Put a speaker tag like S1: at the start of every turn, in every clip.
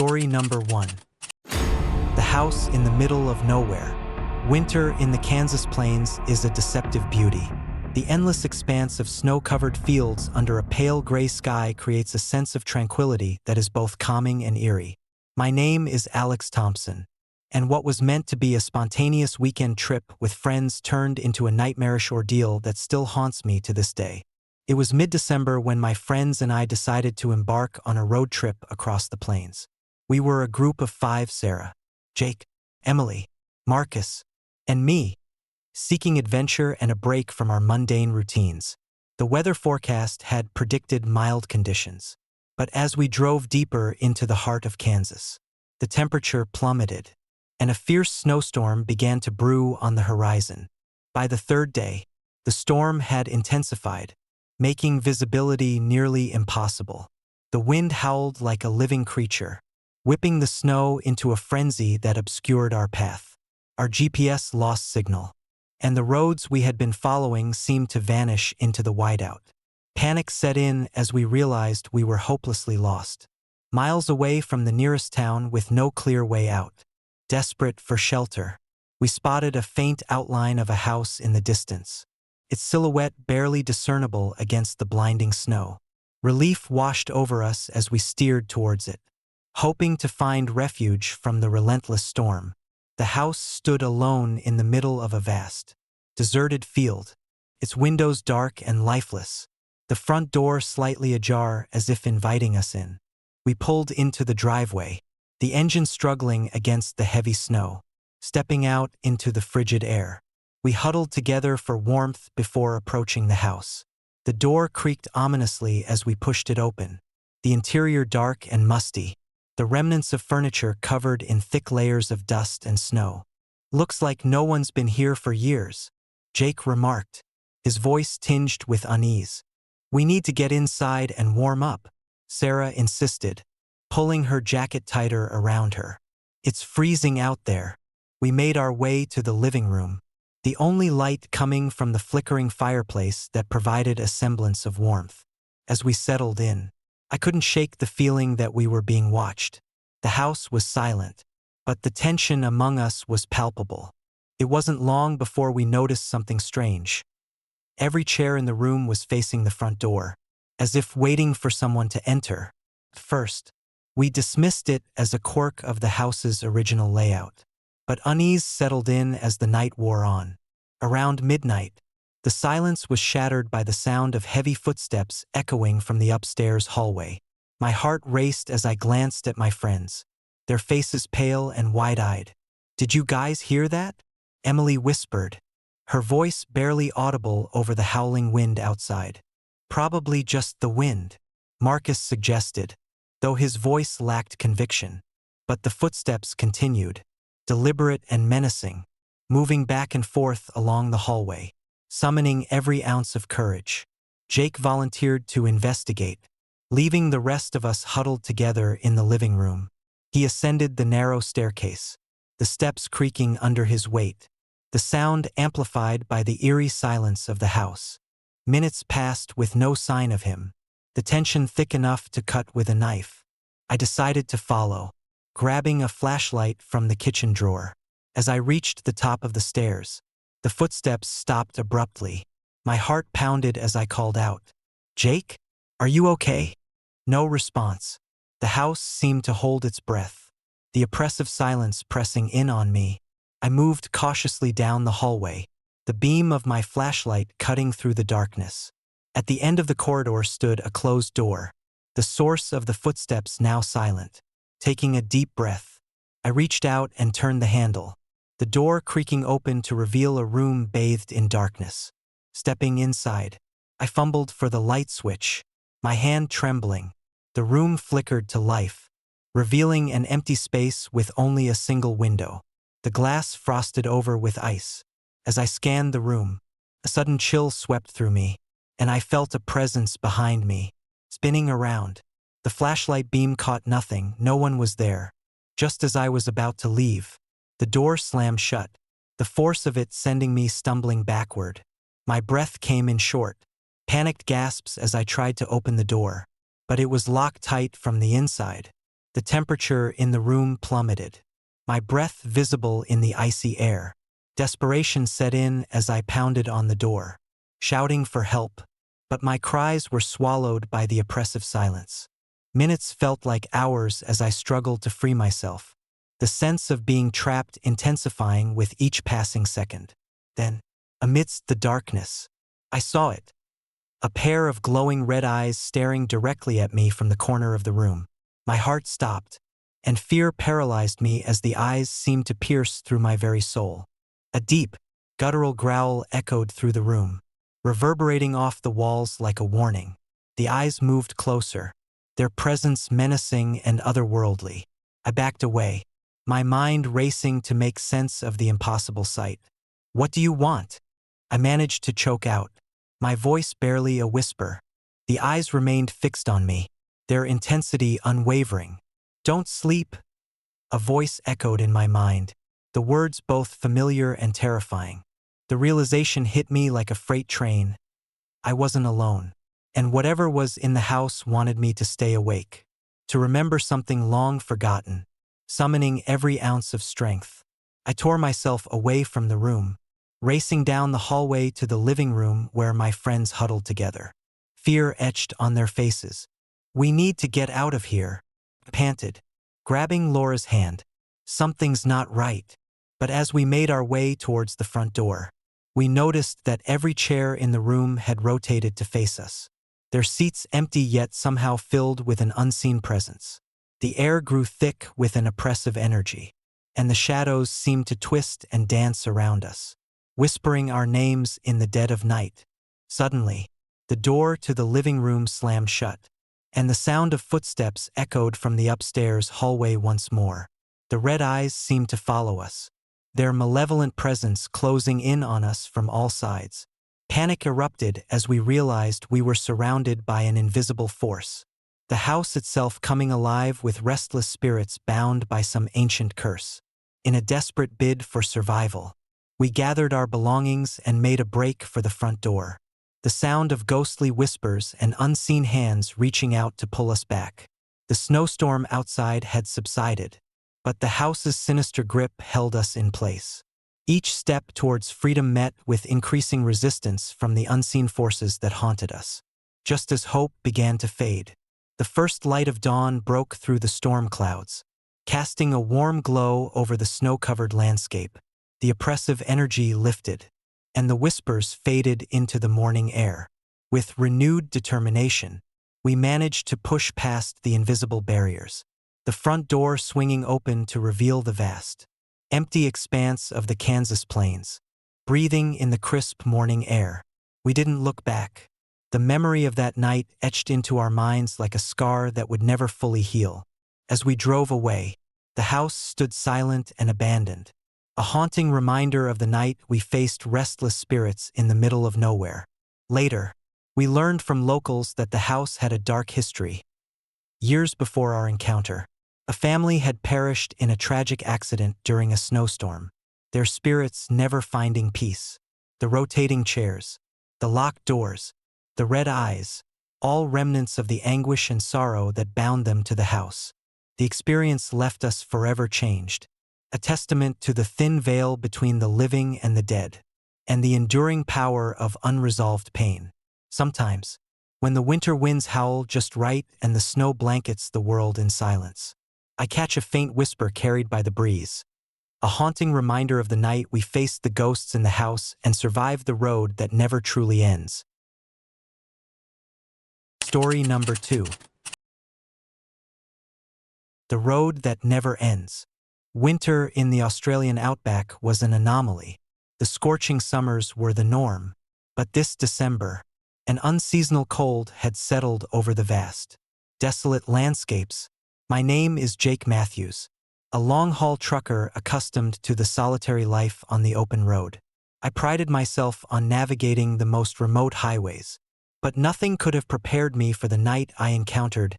S1: Story number 1. The house in the middle of nowhere. Winter in the Kansas plains is a deceptive beauty. The endless expanse of snow-covered fields under a pale gray sky creates a sense of tranquility that is both calming and eerie. My name is Alex Thompson, and what was meant to be a spontaneous weekend trip with friends turned into a nightmarish ordeal that still haunts me to this day. It was mid-December when my friends and I decided to embark on a road trip across the plains. We were a group of 5: Sarah, Jake, Emily, Marcus, and me, seeking adventure and a break from our mundane routines. The weather forecast had predicted mild conditions, but as we drove deeper into the heart of Kansas, the temperature plummeted, and a fierce snowstorm began to brew on the horizon. By the third day, the storm had intensified, making visibility nearly impossible. The wind howled like a living creature, whipping the snow into a frenzy that obscured our path. Our GPS lost signal, and the roads we had been following seemed to vanish into the whiteout. Panic set in as we realized we were hopelessly lost, miles away from the nearest town with no clear way out. Desperate for shelter, we spotted a faint outline of a house in the distance, its silhouette barely discernible against the blinding snow. Relief washed over us as we steered towards it, hoping to find refuge from the relentless storm. The house stood alone in the middle of a vast, deserted field, its windows dark and lifeless, the front door slightly ajar as if inviting us in. We pulled into the driveway, the engine struggling against the heavy snow. Stepping out into the frigid air, we huddled together for warmth before approaching the house. The door creaked ominously as we pushed it open, the interior dark and musty, the remnants of furniture covered in thick layers of dust and snow. "Looks like no one's been here for years," Jake remarked, his voice tinged with unease. "We need to get inside and warm up," Sarah insisted, pulling her jacket tighter around her. "It's freezing out there." We made our way to the living room, the only light coming from the flickering fireplace that provided a semblance of warmth. As we settled in, I couldn't shake the feeling that we were being watched. The house was silent, but the tension among us was palpable. It wasn't long before we noticed something strange. Every chair in the room was facing the front door, as if waiting for someone to enter. At first, we dismissed it as a quirk of the house's original layout. But unease settled in as the night wore on. Around midnight, the silence was shattered by the sound of heavy footsteps echoing from the upstairs hallway. My heart raced as I glanced at my friends, their faces pale and wide-eyed. "Did you guys hear that?" Emily whispered, her voice barely audible over the howling wind outside. "Probably just the wind," Marcus suggested, though his voice lacked conviction. But the footsteps continued, deliberate and menacing, moving back and forth along the hallway, summoning every ounce of courage. Jake volunteered to investigate, leaving the rest of us huddled together in the living room. He ascended the narrow staircase, the steps creaking under his weight, the sound amplified by the eerie silence of the house. Minutes passed with no sign of him, the tension thick enough to cut with a knife. I decided to follow, grabbing a flashlight from the kitchen drawer. As I reached the top of the stairs, the footsteps stopped abruptly. My heart pounded as I called out, "Jake, are you okay?" No response. The house seemed to hold its breath, the oppressive silence pressing in on me. I moved cautiously down the hallway, the beam of my flashlight cutting through the darkness. At the end of the corridor stood a closed door, the source of the footsteps now silent. Taking a deep breath, I reached out and turned the handle, the door creaking open to reveal a room bathed in darkness. Stepping inside, I fumbled for the light switch, my hand trembling. The room flickered to life, revealing an empty space with only a single window, the glass frosted over with ice. As I scanned the room, a sudden chill swept through me, and I felt a presence behind me, spinning around. The flashlight beam caught nothing, no one was there. Just as I was about to leave, the door slammed shut, the force of it sending me stumbling backward. My breath came in short, panicked gasps as I tried to open the door, but it was locked tight from the inside. The temperature in the room plummeted, my breath visible in the icy air. Desperation set in as I pounded on the door, shouting for help, but my cries were swallowed by the oppressive silence. Minutes felt like hours as I struggled to free myself, the sense of being trapped intensifying with each passing second. Then, amidst the darkness, I saw it. A pair of glowing red eyes staring directly at me from the corner of the room. My heart stopped, and fear paralyzed me as the eyes seemed to pierce through my very soul. A deep, guttural growl echoed through the room, reverberating off the walls like a warning. The eyes moved closer, their presence menacing and otherworldly. I backed away, my mind racing to make sense of the impossible sight. "What do you want?" I managed to choke out, my voice barely a whisper. The eyes remained fixed on me, their intensity unwavering. "Don't sleep," a voice echoed in my mind, the words both familiar and terrifying. The realization hit me like a freight train. I wasn't alone, and whatever was in the house wanted me to stay awake, to remember something long forgotten, summoning every ounce of strength. I tore myself away from the room, racing down the hallway to the living room where my friends huddled together. Fear etched on their faces. "We need to get out of here," I panted, grabbing Laura's hand. "Something's not right." But as we made our way towards the front door, we noticed that every chair in the room had rotated to face us, their seats empty yet somehow filled with an unseen presence. The air grew thick with an oppressive energy, and the shadows seemed to twist and dance around us, whispering our names in the dead of night. Suddenly, the door to the living room slammed shut, and the sound of footsteps echoed from the upstairs hallway once more. The red eyes seemed to follow us, their malevolent presence closing in on us from all sides. Panic erupted as we realized we were surrounded by an invisible force, the house itself coming alive with restless spirits bound by some ancient curse. In a desperate bid for survival, we gathered our belongings and made a break for the front door, the sound of ghostly whispers and unseen hands reaching out to pull us back. The snowstorm outside had subsided, but the house's sinister grip held us in place. Each step towards freedom met with increasing resistance from the unseen forces that haunted us. Just as hope began to fade, the first light of dawn broke through the storm clouds, casting a warm glow over the snow-covered landscape. The oppressive energy lifted, and the whispers faded into the morning air. With renewed determination, we managed to push past the invisible barriers, the front door swinging open to reveal the vast, empty expanse of the Kansas plains, breathing in the crisp morning air. We didn't look back. The memory of that night etched into our minds like a scar that would never fully heal. As we drove away, the house stood silent and abandoned, a haunting reminder of the night we faced restless spirits in the middle of nowhere. Later, we learned from locals that the house had a dark history. Years before our encounter, a family had perished in a tragic accident during a snowstorm, their spirits never finding peace. The rotating chairs, the locked doors, the red eyes, all remnants of the anguish and sorrow that bound them to the house. The experience left us forever changed, a testament to the thin veil between the living and the dead, and the enduring power of unresolved pain. Sometimes, when the winter winds howl just right and the snow blankets the world in silence, I catch a faint whisper carried by the breeze, a haunting reminder of the night we faced the ghosts in the house and survived the road that never truly ends. Story number 2. The Road That Never Ends. Winter in the Australian outback was an anomaly. The scorching summers were the norm. But this December, an unseasonal cold had settled over the vast, desolate landscapes. My name is Jake Matthews, a long-haul trucker accustomed to the solitary life on the open road. I prided myself on navigating the most remote highways, but nothing could have prepared me for the night I encountered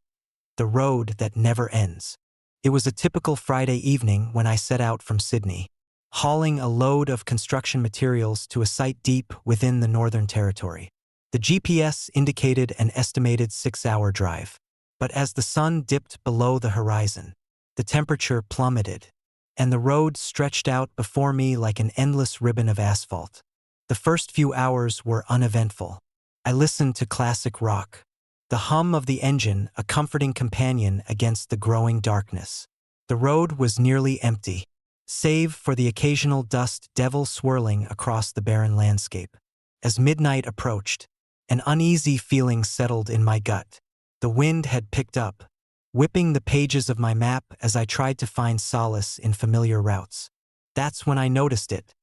S1: the road that never ends. It was a typical Friday evening when I set out from Sydney, hauling a load of construction materials to a site deep within the Northern Territory. The GPS indicated an estimated 6-hour drive, But as the sun dipped below the horizon, the temperature plummeted, and the road stretched out before me like an endless ribbon of asphalt. The first few hours were uneventful. I listened to classic rock, the hum of the engine a comforting companion against the growing darkness. The road was nearly empty, save for the occasional dust devil swirling across the barren landscape. As midnight approached, an uneasy feeling settled in my gut. The wind had picked up, whipping the pages of my map as I tried to find solace in familiar routes. That's when I noticed it.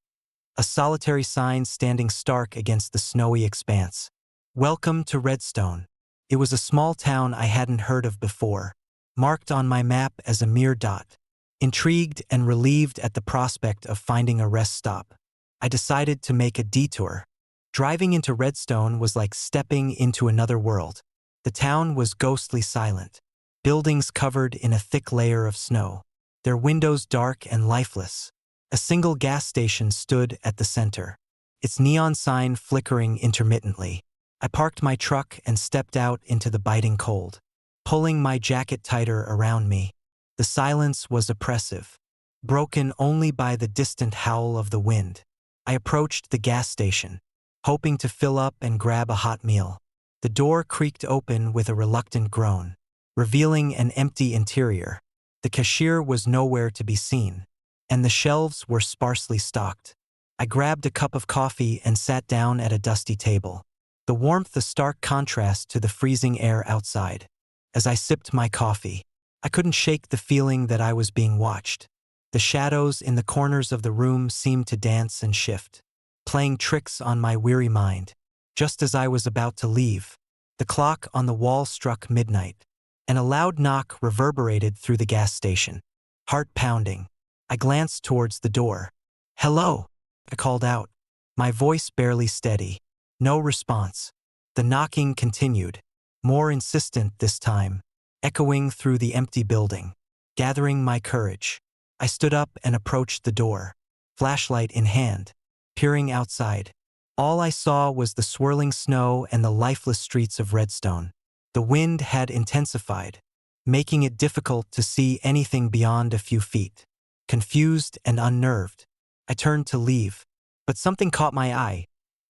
S1: A solitary sign standing stark against the snowy expanse. Welcome to Redstone. It was a small town I hadn't heard of before, marked on my map as a mere dot. Intrigued and relieved at the prospect of finding a rest stop, I decided to make a detour. Driving into Redstone was like stepping into another world. The town was ghostly silent, buildings covered in a thick layer of snow, their windows dark and lifeless. A single gas station stood at the center, its neon sign flickering intermittently. I parked my truck and stepped out into the biting cold, pulling my jacket tighter around me. The silence was oppressive, broken only by the distant howl of the wind. I approached the gas station, hoping to fill up and grab a hot meal. The door creaked open with a reluctant groan, revealing an empty interior. The cashier was nowhere to be seen, and the shelves were sparsely stocked. I grabbed a cup of coffee and sat down at a dusty table, the warmth a stark contrast to the freezing air outside. As I sipped my coffee, I couldn't shake the feeling that I was being watched. The shadows in the corners of the room seemed to dance and shift, playing tricks on my weary mind. Just as I was about to leave, the clock on the wall struck midnight, and a loud knock reverberated through the gas station. Heart pounding, I glanced towards the door. "Hello," I called out, my voice barely steady. No response. The knocking continued, more insistent this time, echoing through the empty building. Gathering my courage, I stood up and approached the door, flashlight in hand, peering outside. All I saw was the swirling snow and the lifeless streets of Redstone. The wind had intensified, making it difficult to see anything beyond a few feet. Confused and unnerved, I turned to leave, but something caught my eye.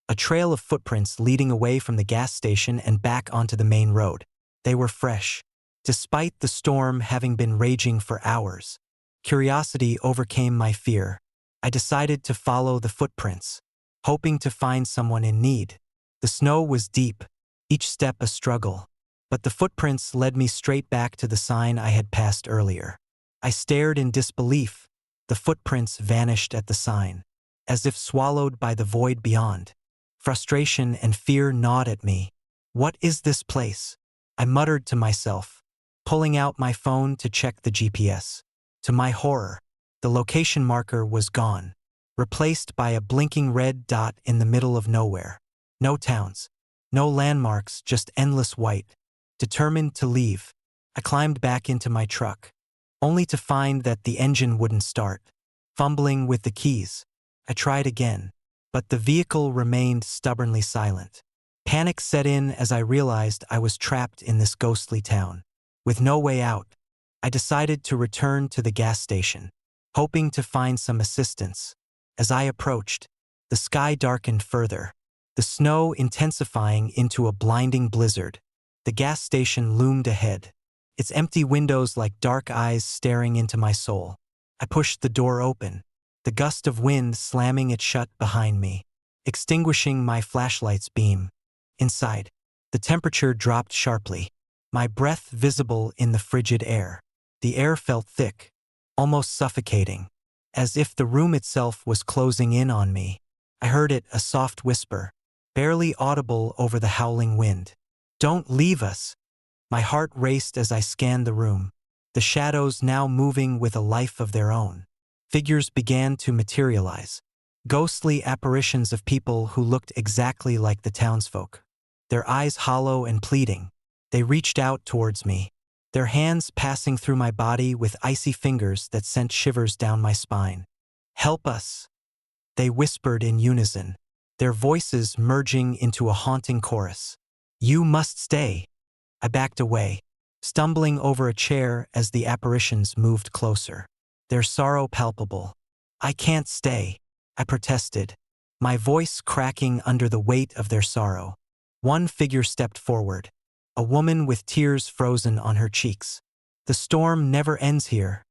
S1: A trail of footprints leading away from the gas station and back onto the main road. They were fresh, despite the storm having been raging for hours. Curiosity overcame my fear. I decided to follow the footprints, hoping to find someone in need. The snow was deep, each step a struggle, but the footprints led me straight back to the sign I had passed earlier. I stared in disbelief. The footprints vanished at the sign, as if swallowed by the void beyond. Frustration and fear gnawed at me. What is this place? I muttered to myself, pulling out my phone to check the GPS. To my horror, the location marker was gone, replaced by a blinking red dot in the middle of nowhere. No towns, no landmarks, just endless white. Determined to leave, I climbed back into my truck, only to find that the engine wouldn't start. Fumbling with the keys, I tried again, but the vehicle remained stubbornly silent. Panic set in as I realized I was trapped in this ghostly town. With no way out, I decided to return to the gas station, hoping to find some assistance. As I approached, the sky darkened further, the snow intensifying into a blinding blizzard. The gas station loomed ahead, its empty windows like dark eyes staring into my soul. I pushed the door open, the gust of wind slamming it shut behind me, extinguishing my flashlight's beam. Inside, the temperature dropped sharply, my breath visible in the frigid air. The air felt thick, almost suffocating, as if the room itself was closing in on me. I heard it, a soft whisper, barely audible over the howling wind. "Don't leave us." My heart raced as I scanned the room, the shadows now moving with a life of their own. Figures began to materialize, ghostly apparitions of people who looked exactly like the townsfolk. Their eyes hollow and pleading, they reached out towards me, their hands passing through my body with icy fingers that sent shivers down my spine. "Help us," they whispered in unison, their voices merging into a haunting chorus. "You must stay." I backed away, stumbling over a chair as the apparitions moved closer, their sorrow palpable. "I can't stay," I protested, my voice cracking under the weight of their sorrow. One figure stepped forward, a woman with tears frozen on her cheeks. "The storm never ends here,"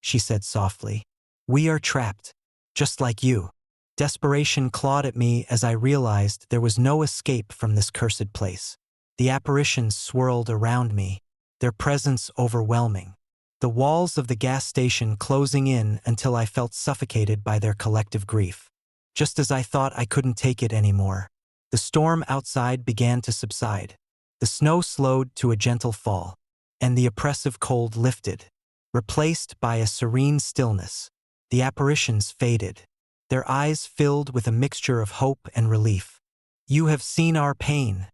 S1: she said softly. "We are trapped, just like you." Desperation clawed at me as I realized there was no escape from this cursed place. The apparitions swirled around me, their presence overwhelming. The walls of the gas station closing in until I felt suffocated by their collective grief. Just as I thought I couldn't take it anymore, the storm outside began to subside. The snow slowed to a gentle fall, and the oppressive cold lifted, replaced by a serene stillness. The apparitions faded, their eyes filled with a mixture of hope and relief. "You have seen our pain,"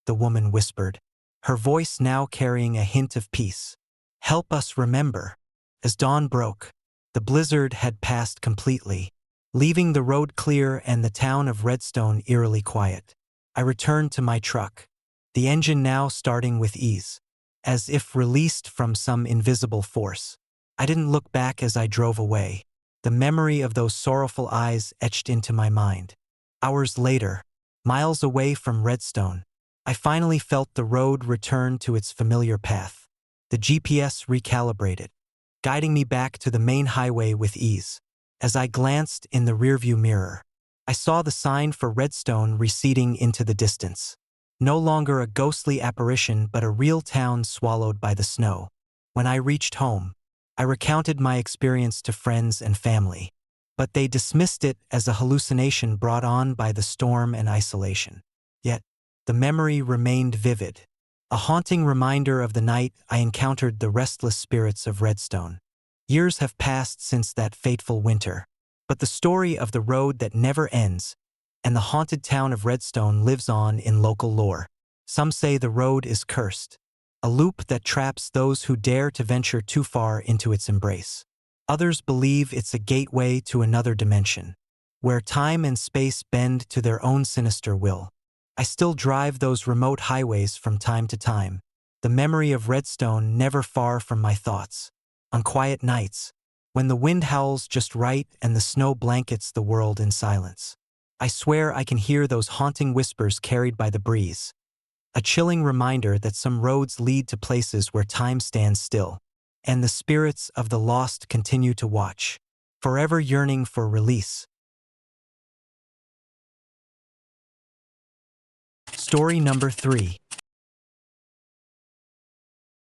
S1: the woman whispered, her voice now carrying a hint of peace. "Help us remember." As dawn broke, the blizzard had passed completely, leaving the road clear and the town of Redstone eerily quiet. I returned to my truck, the engine now starting with ease, as if released from some invisible force. I didn't look back as I drove away, the memory of those sorrowful eyes etched into my mind. Hours later, miles away from Redstone, I finally felt the road return to its familiar path. The GPS recalibrated, guiding me back to the main highway with ease. As I glanced in the rearview mirror, I saw the sign for Redstone receding into the distance. No longer a ghostly apparition but a real town swallowed by the snow. When I reached home, I recounted my experience to friends and family, but they dismissed it as a hallucination brought on by the storm and isolation. Yet, the memory remained vivid, a haunting reminder of the night I encountered the restless spirits of Redstone. Years have passed since that fateful winter, but the story of the road that never ends and the haunted town of Redstone lives on in local lore. Some say the road is cursed, a loop that traps those who dare to venture too far into its embrace. Others believe it's a gateway to another dimension, where time and space bend to their own sinister will. I still drive those remote highways from time to time, the memory of Redstone never far from my thoughts. On quiet nights, when the wind howls just right and the snow blankets the world in silence, I swear I can hear those haunting whispers carried by the breeze. A chilling reminder that some roads lead to places where time stands still, and the spirits of the lost continue to watch, forever yearning for release. Story number 3.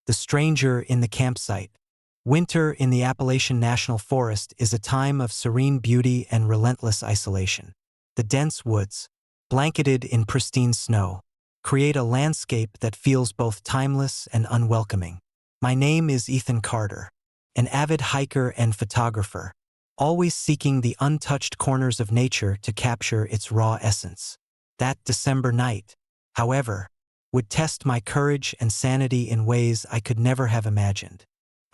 S1: The Stranger in the Campsite. Winter in the Appalachian National Forest is a time of serene beauty and relentless isolation. The dense woods, blanketed in pristine snow, create a landscape that feels both timeless and unwelcoming. My name is Ethan Carter, an avid hiker and photographer, always seeking the untouched corners of nature to capture its raw essence. That December night, however, would test my courage and sanity in ways I could never have imagined.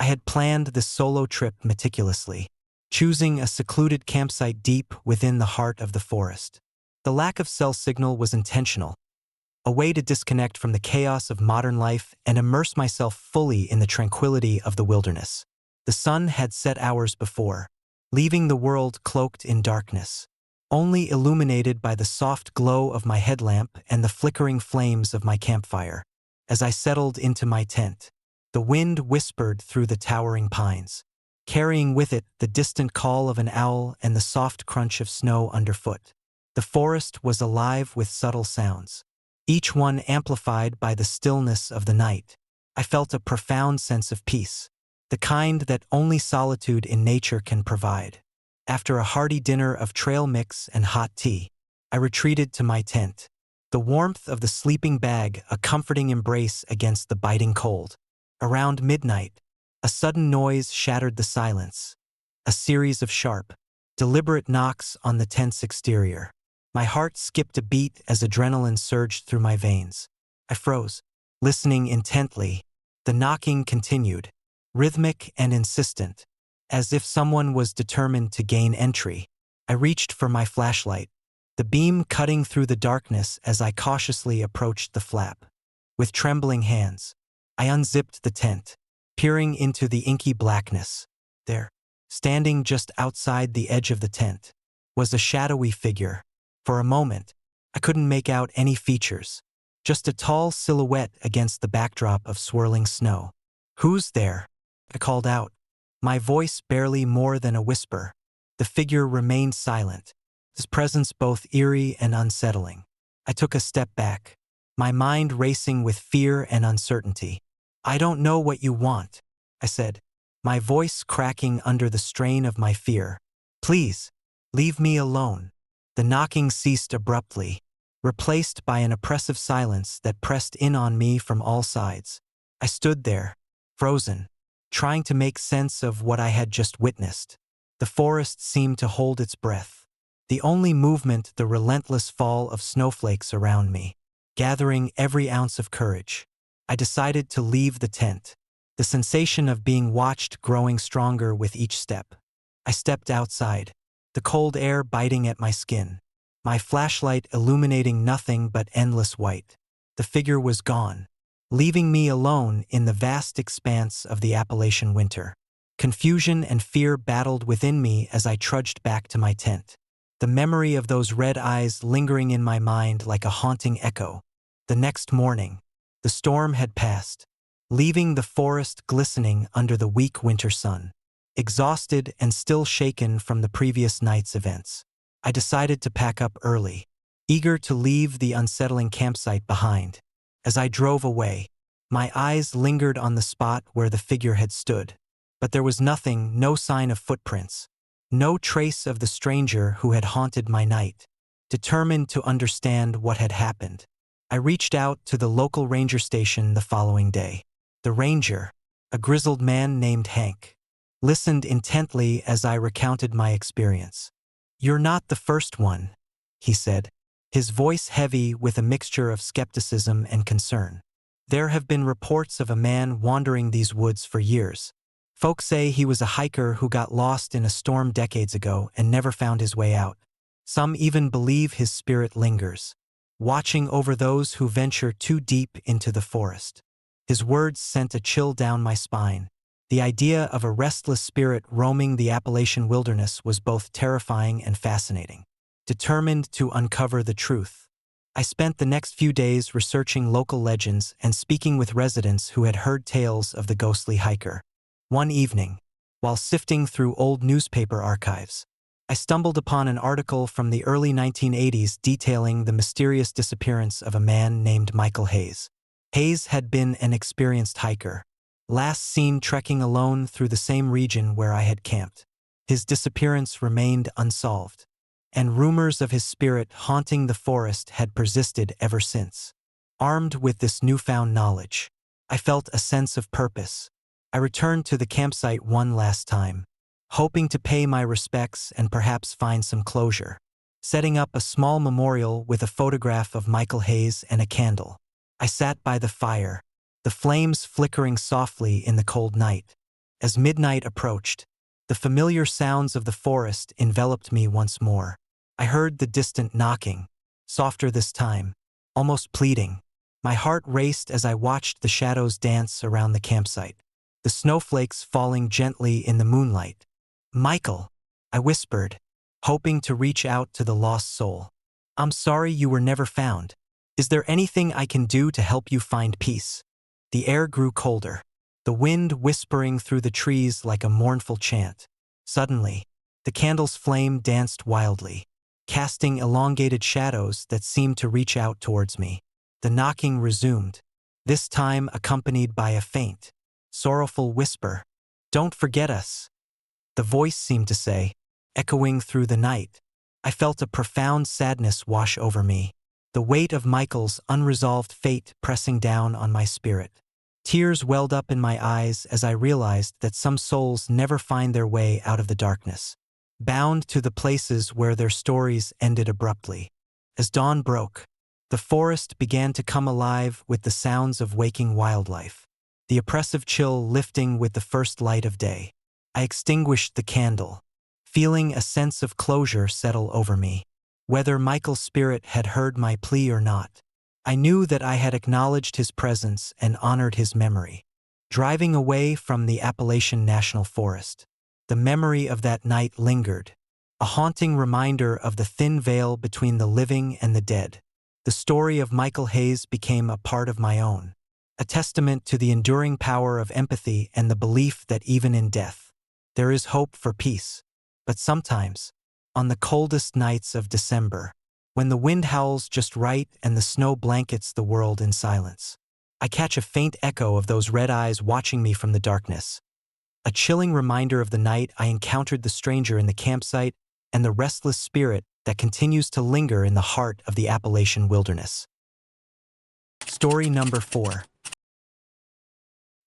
S1: I had planned this solo trip meticulously, choosing a secluded campsite deep within the heart of the forest. The lack of cell signal was intentional, a way to disconnect from the chaos of modern life and immerse myself fully in the tranquility of the wilderness. The sun had set hours before, leaving the world cloaked in darkness, only illuminated by the soft glow of my headlamp and the flickering flames of my campfire. As I settled into my tent, the wind whispered through the towering pines, carrying with it the distant call of an owl and the soft crunch of snow underfoot. The forest was alive with subtle sounds, each one amplified by the stillness of the night. I felt a profound sense of peace, the kind that only solitude in nature can provide. After a hearty dinner of trail mix and hot tea, I retreated to my tent, the warmth of the sleeping bag a comforting embrace against the biting cold. Around midnight, a sudden noise shattered the silence, a series of sharp, deliberate knocks on the tent's exterior. My heart skipped a beat as adrenaline surged through my veins. I froze, listening intently. The knocking continued, rhythmic and insistent, as if someone was determined to gain entry. I reached for my flashlight, the beam cutting through the darkness as I cautiously approached the flap. With trembling hands, I unzipped the tent, peering into the inky blackness. There, standing just outside the edge of the tent, was a shadowy figure. For a moment, I couldn't make out any features, just a tall silhouette against the backdrop of swirling snow. "Who's there?" I called out, my voice barely more than a whisper. The figure remained silent, his presence both eerie and unsettling. I took a step back, my mind racing with fear and uncertainty. "I don't know what you want," I said, my voice cracking under the strain of my fear. "Please, leave me alone." The knocking ceased abruptly, replaced by an oppressive silence that pressed in on me from all sides. I stood there, frozen, trying to make sense of what I had just witnessed. The forest seemed to hold its breath, the only movement the relentless fall of snowflakes around me. Gathering every ounce of courage, I decided to leave the tent, the sensation of being watched growing stronger with each step. I stepped outside, the cold air biting at my skin, my flashlight illuminating nothing but endless white. The figure was gone, leaving me alone in the vast expanse of the Appalachian winter. Confusion and fear battled within me as I trudged back to my tent, the memory of those red eyes lingering in my mind like a haunting echo. The next morning, the storm had passed, leaving the forest glistening under the weak winter sun. Exhausted and still shaken from the previous night's events, I decided to pack up early, eager to leave the unsettling campsite behind. As I drove away, my eyes lingered on the spot where the figure had stood. But there was nothing, no sign of footprints, no trace of the stranger who had haunted my night. Determined to understand what had happened, I reached out to the local ranger station the following day. The ranger, a grizzled man named Hank, listened intently as I recounted my experience. "You're not the first one," he said, his voice heavy with a mixture of skepticism and concern. "There have been reports of a man wandering these woods for years. Folks say he was a hiker who got lost in a storm decades ago and never found his way out. Some even believe his spirit lingers, watching over those who venture too deep into the forest." His words sent a chill down my spine. The idea of a restless spirit roaming the Appalachian wilderness was both terrifying and fascinating. Determined to uncover the truth, I spent the next few days researching local legends and speaking with residents who had heard tales of the ghostly hiker. One evening, while sifting through old newspaper archives, I stumbled upon an article from the early 1980s detailing the mysterious disappearance of a man named Michael Hayes. Hayes had been an experienced hiker, last seen trekking alone through the same region where I had camped. His disappearance remained unsolved, and rumors of his spirit haunting the forest had persisted ever since. Armed with this newfound knowledge, I felt a sense of purpose. I returned to the campsite one last time, hoping to pay my respects and perhaps find some closure. Setting up a small memorial with a photograph of Michael Hayes and a candle, I sat by the fire, the flames flickering softly in the cold night. As midnight approached, the familiar sounds of the forest enveloped me once more. I heard the distant knocking, softer this time, almost pleading. My heart raced as I watched the shadows dance around the campsite, the snowflakes falling gently in the moonlight. "Michael," I whispered, hoping to reach out to the lost soul. "I'm sorry you were never found. Is there anything I can do to help you find peace?" The air grew colder, the wind whispering through the trees like a mournful chant. Suddenly, the candle's flame danced wildly, casting elongated shadows that seemed to reach out towards me. The knocking resumed, this time accompanied by a faint, sorrowful whisper. "Don't forget us," the voice seemed to say, echoing through the night. I felt a profound sadness wash over me, the weight of Michael's unresolved fate pressing down on my spirit. Tears welled up in my eyes as I realized that some souls never find their way out of the darkness, bound to the places where their stories ended abruptly. As dawn broke, the forest began to come alive with the sounds of waking wildlife, the oppressive chill lifting with the first light of day. I extinguished the candle, feeling a sense of closure settle over me. Whether Michael's spirit had heard my plea or not, I knew that I had acknowledged his presence and honored his memory. Driving away from the Appalachian National Forest, the memory of that night lingered, a haunting reminder of the thin veil between the living and the dead. The story of Michael Hayes became a part of my own, a testament to the enduring power of empathy and the belief that even in death, there is hope for peace. But sometimes, on the coldest nights of December, when the wind howls just right and the snow blankets the world in silence, I catch a faint echo of those red eyes watching me from the darkness. A chilling reminder of the night I encountered the stranger in the campsite and the restless spirit that continues to linger in the heart of the Appalachian wilderness. Story number 4.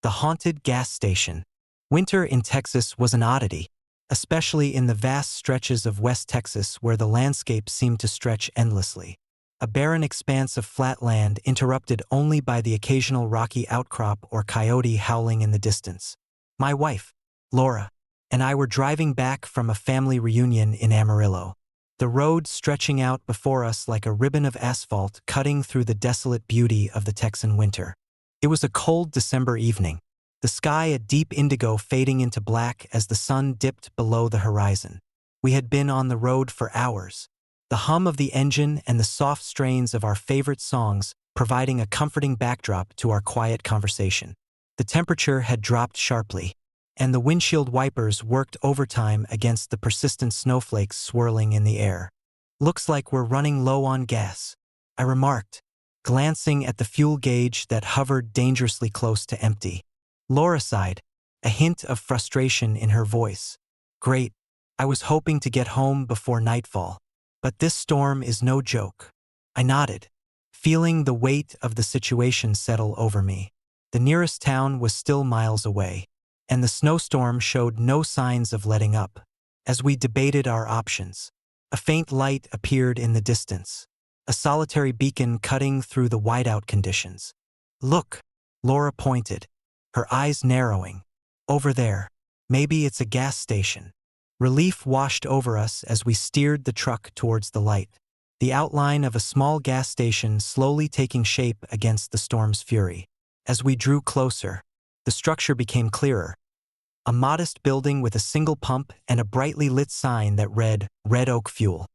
S1: The Haunted Gas Station. Winter in Texas was an oddity, especially in the vast stretches of West Texas where the landscape seemed to stretch endlessly. A barren expanse of flat land interrupted only by the occasional rocky outcrop or coyote howling in the distance. My wife, Laura, and I were driving back from a family reunion in Amarillo, the road stretching out before us like a ribbon of asphalt cutting through the desolate beauty of the Texan winter. It was a cold December evening, the sky a deep indigo fading into black as the sun dipped below the horizon. We had been on the road for hours, the hum of the engine and the soft strains of our favorite songs providing a comforting backdrop to our quiet conversation. The temperature had dropped sharply, and the windshield wipers worked overtime against the persistent snowflakes swirling in the air. "Looks like we're running low on gas," I remarked, glancing at the fuel gauge that hovered dangerously close to empty. Laura sighed, a hint of frustration in her voice. "Great. I was hoping to get home before nightfall. But this storm is no joke." I nodded, feeling the weight of the situation settle over me. The nearest town was still miles away, and the snowstorm showed no signs of letting up. As we debated our options, a faint light appeared in the distance, a solitary beacon cutting through the whiteout conditions. "Look," Laura pointed, her eyes narrowing. "Over there. Maybe it's a gas station." Relief washed over us as we steered the truck towards the light, the outline of a small gas station slowly taking shape against the storm's fury. As we drew closer, the structure became clearer. A modest building with a single pump and a brightly lit sign that read, "Red Oak Fuel."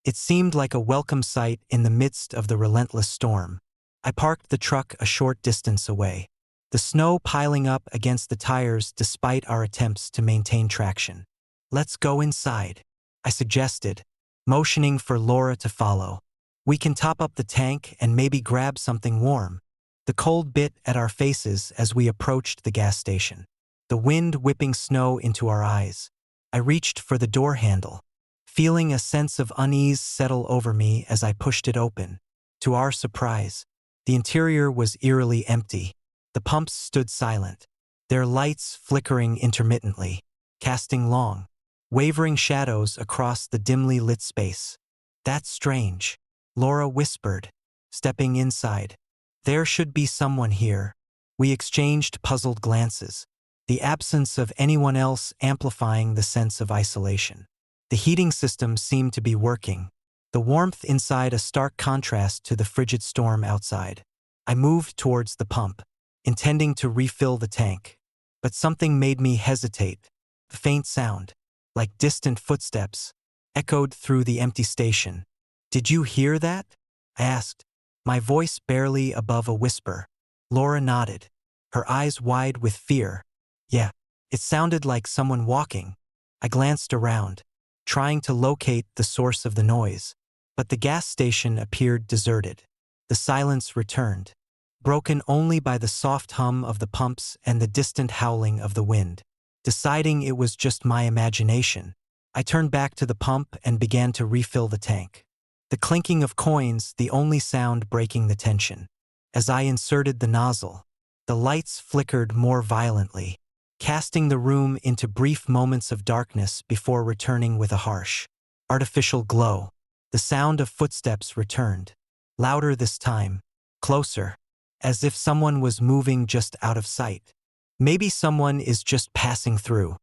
S1: It seemed like a welcome sight in the midst of the relentless storm. I parked the truck a short distance away, the snow piling up against the tires despite our attempts to maintain traction. "Let's go inside," I suggested, motioning for Laura to follow. "We can top up the tank and maybe grab something warm." The cold bit at our faces as we approached the gas station, the wind whipping snow into our eyes. I reached for the door handle, feeling a sense of unease settle over me as I pushed it open. To our surprise, the interior was eerily empty. The pumps stood silent, their lights flickering intermittently, casting long, wavering shadows across the dimly lit space. "That's strange," Laura whispered, stepping inside. "There should be someone here." We exchanged puzzled glances, the absence of anyone else amplifying the sense of isolation. The heating system seemed to be working, the warmth inside a stark contrast to the frigid storm outside. I moved towards the pump, intending to refill the tank, but something made me hesitate. A faint sound, like distant footsteps, echoed through the empty station. "Did you hear that?" I asked, my voice barely above a whisper. Laura nodded, her eyes wide with fear. "Yeah, it sounded like someone walking." I glanced around, trying to locate the source of the noise, but the gas station appeared deserted. The silence returned, broken only by the soft hum of the pumps and the distant howling of the wind. Deciding it was just my imagination, I turned back to the pump and began to refill the tank, the clinking of coins the only sound breaking the tension. As I inserted the nozzle, the lights flickered more violently, casting the room into brief moments of darkness before returning with a harsh, artificial glow. The sound of footsteps returned, louder this time, closer, as if someone was moving just out of sight. "Maybe someone is just passing through,"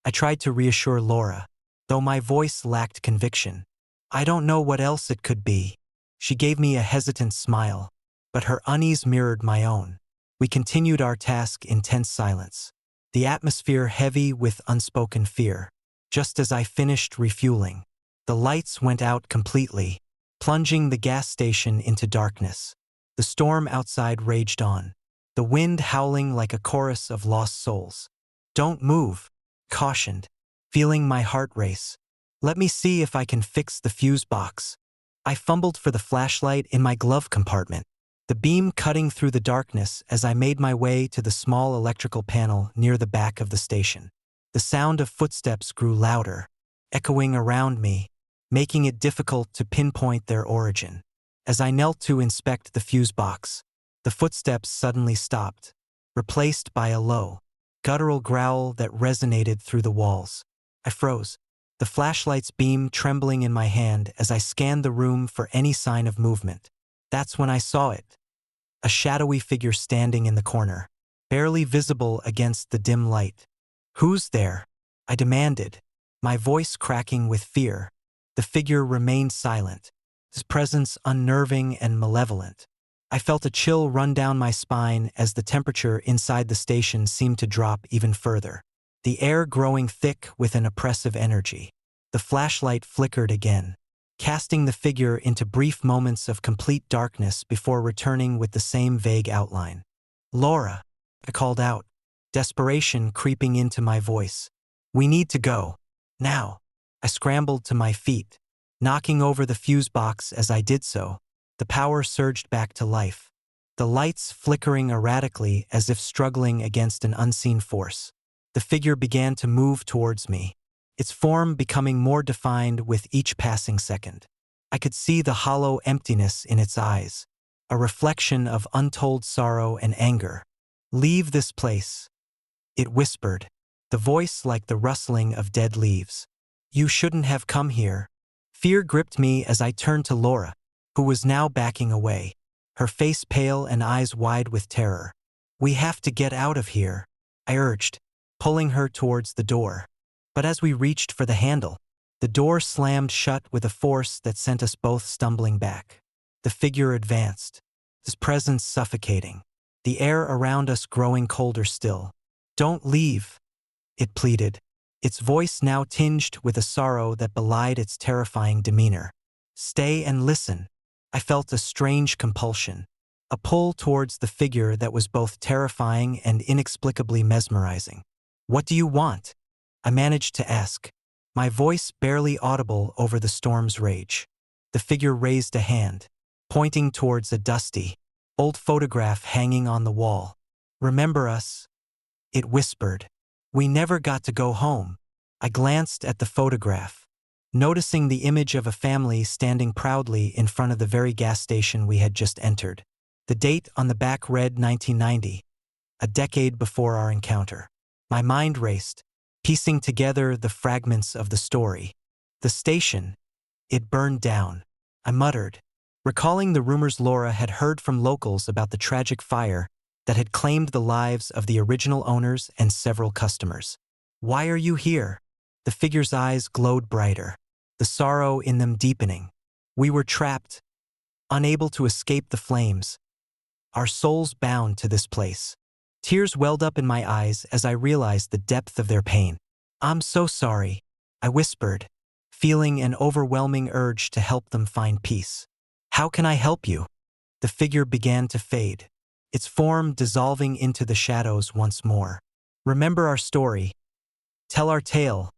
S1: I tried to reassure Laura, though my voice lacked conviction. "I don't know what else it could be." She gave me a hesitant smile, but her unease mirrored my own. We continued our task in tense silence, the atmosphere heavy with unspoken fear. Just as I finished refueling, the lights went out completely, plunging the gas station into darkness. The storm outside raged on, the wind howling like a chorus of lost souls. "Don't move," cautioned, feeling my heart race. "Let me see if I can fix the fuse box." I fumbled for the flashlight in my glove compartment, the beam cutting through the darkness as I made my way to the small electrical panel near the back of the station. The sound of footsteps grew louder, echoing around me, making it difficult to pinpoint their origin. As I knelt to inspect the fuse box, the footsteps suddenly stopped, replaced by a low, guttural growl that resonated through the walls. I froze, the flashlight's beam trembling in my hand as I scanned the room for any sign of movement. That's when I saw it. A shadowy figure standing in the corner, barely visible against the dim light. "Who's there?" I demanded, my voice cracking with fear. The figure remained silent, his presence unnerving and malevolent. I felt a chill run down my spine as the temperature inside the station seemed to drop even further, the air growing thick with an oppressive energy. The flashlight flickered again, casting the figure into brief moments of complete darkness before returning with the same vague outline. "Laura," I called out, desperation creeping into my voice. "We need to go. Now." I scrambled to my feet, knocking over the fuse box as I did so. The power surged back to life, the lights flickering erratically as if struggling against an unseen force. The figure began to move towards me, its form becoming more defined with each passing second. I could see the hollow emptiness in its eyes, a reflection of untold sorrow and anger. "Leave this place," it whispered, the voice like the rustling of dead leaves. "You shouldn't have come here." Fear gripped me as I turned to Laura, who was now backing away, her face pale and eyes wide with terror. "We have to get out of here," I urged, pulling her towards the door. But as we reached for the handle, the door slammed shut with a force that sent us both stumbling back. The figure advanced, his presence suffocating, the air around us growing colder still. "Don't leave," it pleaded, its voice now tinged with a sorrow that belied its terrifying demeanor. "Stay and listen." I felt a strange compulsion, a pull towards the figure that was both terrifying and inexplicably mesmerizing. "What do you want?" I managed to ask, my voice barely audible over the storm's rage. The figure raised a hand, pointing towards a dusty, old photograph hanging on the wall. "Remember us?" it whispered. "We never got to go home." I glanced at the photograph, noticing the image of a family standing proudly in front of the very gas station we had just entered. The date on the back read 1990, a decade before our encounter. My mind raced, piecing together the fragments of the story. "The station, it burned down," I muttered, recalling the rumors Laura had heard from locals about the tragic fire that had claimed the lives of the original owners and several customers. "Why are you here?" The figure's eyes glowed brighter, the sorrow in them deepening. "We were trapped, unable to escape the flames, our souls bound to this place." Tears welled up in my eyes as I realized the depth of their pain. "I'm so sorry," I whispered, feeling an overwhelming urge to help them find peace. "How can I help you?" The figure began to fade, its form dissolving into the shadows once more. "Remember our story. Tell our tale.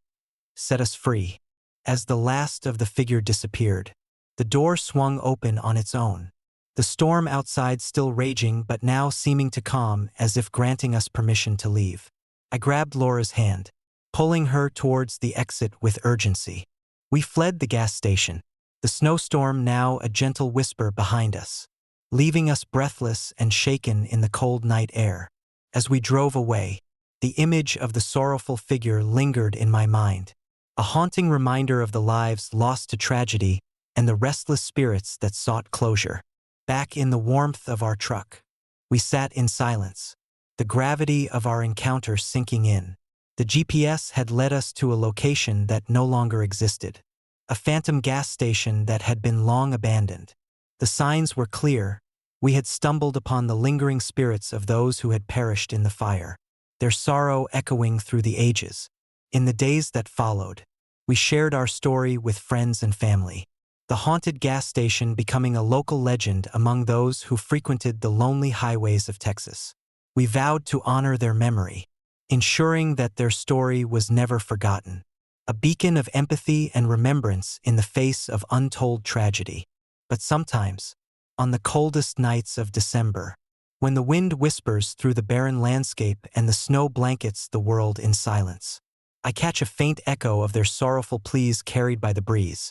S1: Set us free." As the last of the figure disappeared, the door swung open on its own, the storm outside still raging but now seeming to calm as if granting us permission to leave. I grabbed Laura's hand, pulling her towards the exit with urgency. We fled the gas station, the snowstorm now a gentle whisper behind us, leaving us breathless and shaken in the cold night air. As we drove away, the image of the sorrowful figure lingered in my mind, a haunting reminder of the lives lost to tragedy and the restless spirits that sought closure. Back in the warmth of our truck, we sat in silence, the gravity of our encounter sinking in. The GPS had led us to a location that no longer existed, a phantom gas station that had been long abandoned. The signs were clear: We had stumbled upon the lingering spirits of those who had perished in the fire, their sorrow echoing through the ages. In the days that followed, we shared our story with friends and family, the haunted gas station becoming a local legend among those who frequented the lonely highways of Texas. We vowed to honor their memory, ensuring that their story was never forgotten, a beacon of empathy and remembrance in the face of untold tragedy. But sometimes, on the coldest nights of December, when the wind whispers through the barren landscape and the snow blankets the world in silence, I catch a faint echo of their sorrowful pleas carried by the breeze,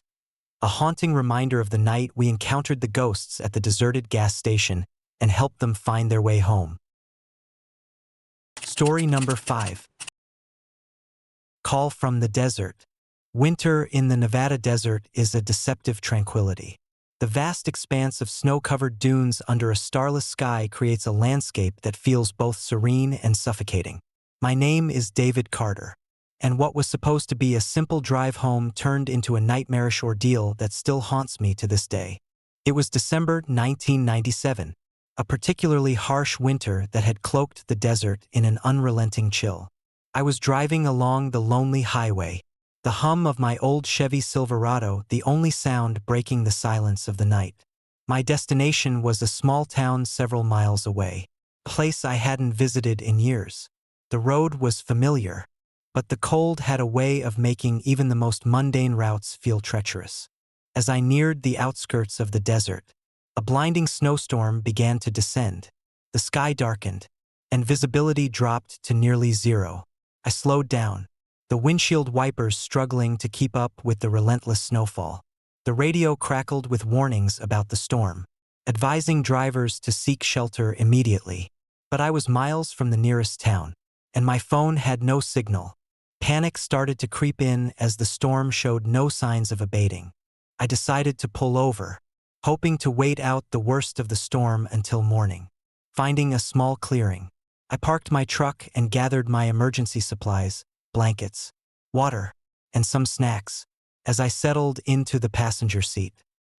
S1: a haunting reminder of the night we encountered the ghosts at the deserted gas station and helped them find their way home. Story number 5. Call from the Desert. Winter in the Nevada desert is a deceptive tranquility. The vast expanse of snow-covered dunes under a starless sky creates a landscape that feels both serene and suffocating. My name is David Carter, and what was supposed to be a simple drive home turned into a nightmarish ordeal that still haunts me to this day. It was December 1997, a particularly harsh winter that had cloaked the desert in an unrelenting chill. I was driving along the lonely highway, the hum of my old Chevy Silverado the only sound breaking the silence of the night. My destination was a small town several miles away, a place I hadn't visited in years. The road was familiar, but the cold had a way of making even the most mundane routes feel treacherous. As I neared the outskirts of the desert, a blinding snowstorm began to descend. The sky darkened, and visibility dropped to nearly zero. I slowed down, the windshield wipers struggling to keep up with the relentless snowfall. The radio crackled with warnings about the storm, advising drivers to seek shelter immediately. But I was miles from the nearest town, and my phone had no signal. Panic started to creep in as the storm showed no signs of abating. I decided to pull over, hoping to wait out the worst of the storm until morning. Finding a small clearing, I parked my truck and gathered my emergency supplies, blankets, water, and some snacks. As I settled into the passenger seat,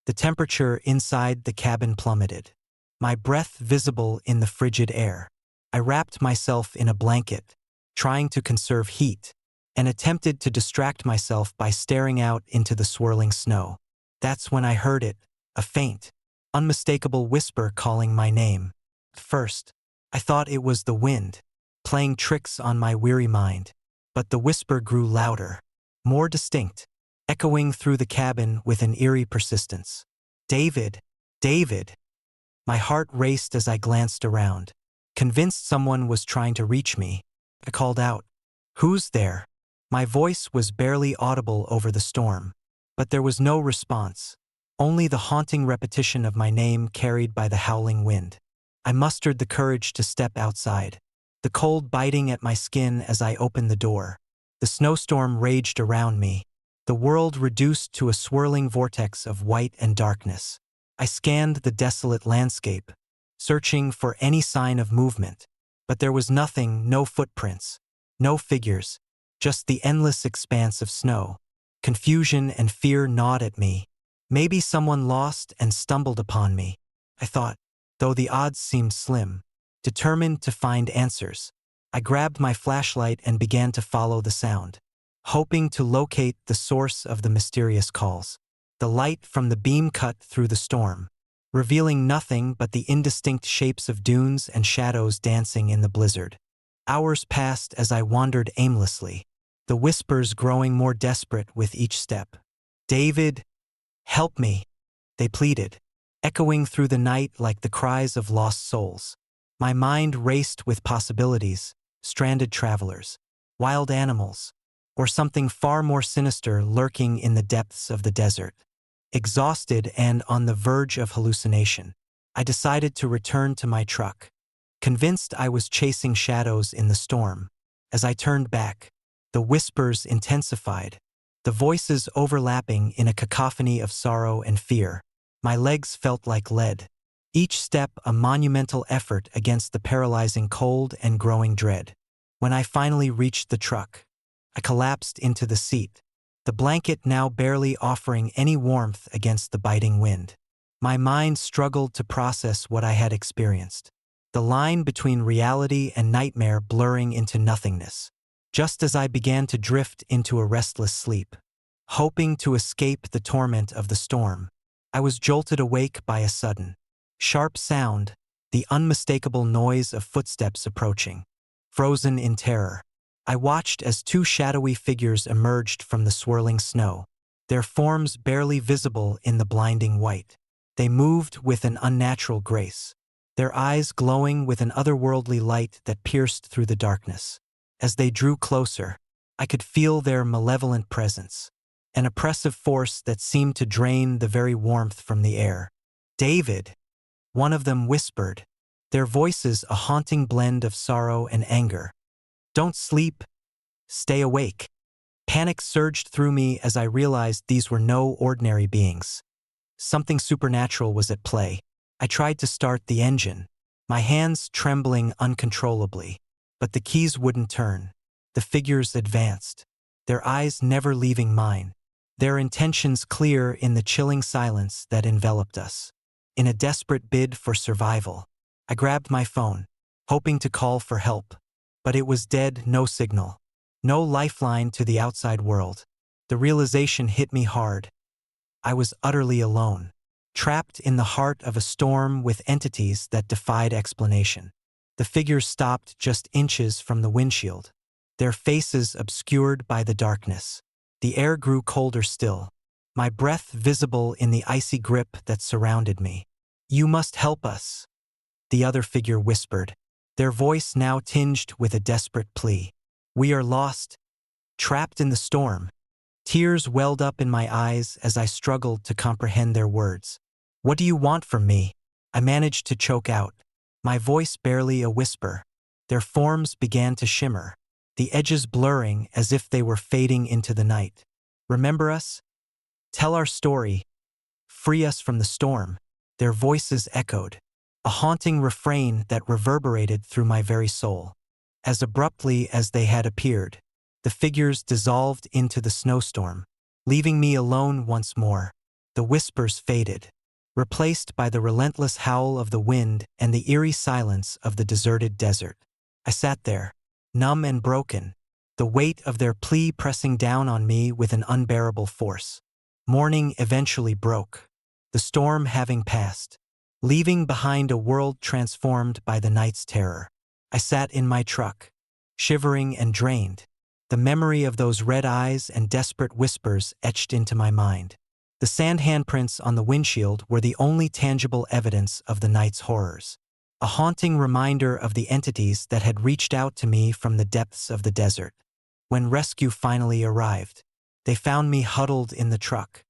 S1: the temperature inside the cabin plummeted, my breath visible in the frigid air. I wrapped myself in a blanket, trying to conserve heat, and attempted to distract myself by staring out into the swirling snow. That's when I heard it, a faint, unmistakable whisper calling my name. At first, I thought it was the wind, playing tricks on my weary mind. But the whisper grew louder, more distinct, echoing through the cabin with an eerie persistence. David, David. My heart raced as I glanced around. Convinced someone was trying to reach me, I called out, "Who's there?" My voice was barely audible over the storm, but there was no response, only the haunting repetition of my name carried by the howling wind. I mustered the courage to step outside, the cold biting at my skin as I opened the door. The snowstorm raged around me, the world reduced to a swirling vortex of white and darkness. I scanned the desolate landscape, searching for any sign of movement, but there was nothing, no footprints, no figures, just the endless expanse of snow. Confusion and fear gnawed at me. Maybe someone lost and stumbled upon me, I thought, though the odds seemed slim. Determined to find answers, I grabbed my flashlight and began to follow the sound, hoping to locate the source of the mysterious calls. The light from the beam cut through the storm, revealing nothing but the indistinct shapes of dunes and shadows dancing in the blizzard. Hours passed as I wandered aimlessly, the whispers growing more desperate with each step. "David, help me," they pleaded, echoing through the night like the cries of lost souls. My mind raced with possibilities, stranded travelers, wild animals, or something far more sinister lurking in the depths of the desert. Exhausted and on the verge of hallucination, I decided to return to my truck, convinced I was chasing shadows in the storm. As I turned back, the whispers intensified, the voices overlapping in a cacophony of sorrow and fear. My legs felt like lead, each step a monumental effort against the paralyzing cold and growing dread. When I finally reached the truck, I collapsed into the seat, the blanket now barely offering any warmth against the biting wind. My mind struggled to process what I had experienced, the line between reality and nightmare blurring into nothingness. Just as I began to drift into a restless sleep, hoping to escape the torment of the storm, I was jolted awake by a sudden, sharp sound, the unmistakable noise of footsteps approaching. Frozen in terror, I watched as two shadowy figures emerged from the swirling snow, their forms barely visible in the blinding white. They moved with an unnatural grace, their eyes glowing with an otherworldly light that pierced through the darkness. As they drew closer, I could feel their malevolent presence, an oppressive force that seemed to drain the very warmth from the air. "David," one of them whispered, their voices a haunting blend of sorrow and anger. "Don't sleep. Stay awake." Panic surged through me as I realized these were no ordinary beings. Something supernatural was at play. I tried to start the engine, my hands trembling uncontrollably, but the keys wouldn't turn. The figures advanced, their eyes never leaving mine, their intentions clear in the chilling silence that enveloped us. In a desperate bid for survival, I grabbed my phone, hoping to call for help, but it was dead, no signal, no lifeline to the outside world. The realization hit me hard. I was utterly alone, trapped in the heart of a storm with entities that defied explanation. The figures stopped just inches from the windshield, their faces obscured by the darkness. The air grew colder still, my breath visible in the icy grip that surrounded me. "You must help us," the other figure whispered, their voice now tinged with a desperate plea. "We are lost, trapped in the storm." Tears welled up in my eyes as I struggled to comprehend their words. "What do you want from me?" I managed to choke out, my voice barely a whisper. Their forms began to shimmer, the edges blurring as if they were fading into the night. "Remember us? Tell our story. Free us from the storm." Their voices echoed, a haunting refrain that reverberated through my very soul. As abruptly as they had appeared, the figures dissolved into the snowstorm, leaving me alone once more. The whispers faded, replaced by the relentless howl of the wind and the eerie silence of the deserted desert. I sat there, numb and broken, the weight of their plea pressing down on me with an unbearable force. Morning eventually broke, the storm having passed, leaving behind a world transformed by the night's terror. I sat in my truck, shivering and drained, the memory of those red eyes and desperate whispers etched into my mind. The sand handprints on the windshield were the only tangible evidence of the night's horrors, a haunting reminder of the entities that had reached out to me from the depths of the desert. When rescue finally arrived, they found me huddled in the truck,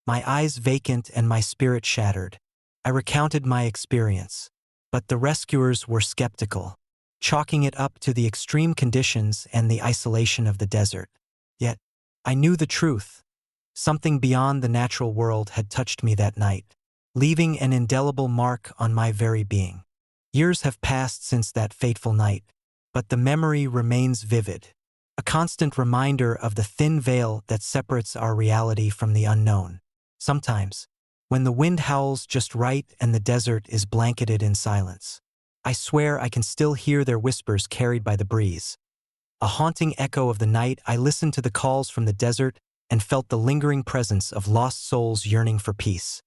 S1: my eyes vacant and my spirit shattered. I recounted my experience, but the rescuers were skeptical, chalking it up to the extreme conditions and the isolation of the desert. Yet, I knew the truth. Something beyond the natural world had touched me that night, leaving an indelible mark on my very being. Years have passed since that fateful night, but the memory remains vivid, a constant reminder of the thin veil that separates our reality from the unknown. Sometimes, when the wind howls just right and the desert is blanketed in silence, I swear I can still hear their whispers carried by the breeze. A haunting echo of the night, I listened to the calls from the desert and felt the lingering presence of lost souls yearning for peace.